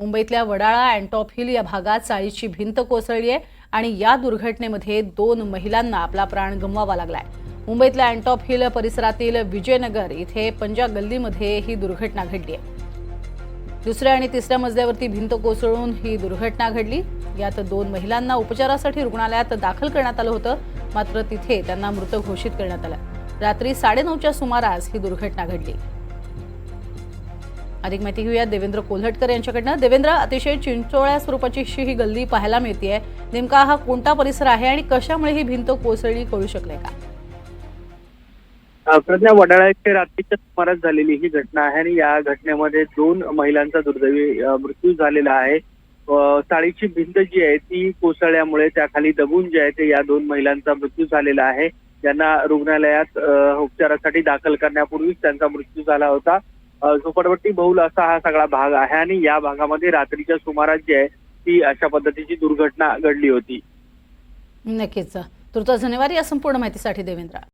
मुंबईतल्या वडाळा अँटॉप हिल या भागात चाळीची भिंत कोसळली आहे आणि या दुर्घटनेमध्ये 2 महिलांना आपला प्राण गमवावा लागलाय। मुंबईतल्या अँटॉप हिल परिसरातील विजयनगर इथे पंजा गल्लीमध्ये ही दुर्घटना घडली आहे। दुसऱ्या आणि तिसऱ्या मजल्यावरती भिंत कोसळून ही दुर्घटना घडली। यात 2 महिलांना उपचारासाठी रुग्णालयात दाखल करण्यात आलं होतं, मात्र तिथे त्यांना मृत घोषित करण्यात आलं। रात्री 9:30च्या सुमारास ही दुर्घटना घडली। अधिक माहिती घेऊया देवेंद्र कोल्हटकर यांच्याकडनं। देवेंद्र, अतिशय चिंचोळ्या स्वरूपाची ही गल्ली पाहायला मिळतेय, नेमका हा कोणता परिसर आहे आणि कशामुळे ही भिंत कोसळली कळू शकले का? प्रज्ञा, वडाळा येथे रात्रीच्या सुमारास झालेली ही घटना आहे आणि या घटनेमध्ये 2 महिलांचा दुर्दैवी मृत्यू झालेला आहे। चाळीची भिंत जी आहे ती कोसळल्यामुळे त्याखाली दबून जे आहे ते या 2 महिलांचा मृत्यू झालेला आहे। त्यांना रुग्णालयात उपचारासाठी दाखल करण्यापूर्वीच त्यांचा मृत्यू झाला होता। झोपडपट्टी बहुल असा हा सगळा भाग आहे आणि या भागामध्ये रात्रीच्या सुमारास जी आहे ती अशा पद्धतीची दुर्घटना घडली होती। नक्कीच। तुर्तास धन्यवाद या संपूर्ण माहितीसाठी देवेंद्र।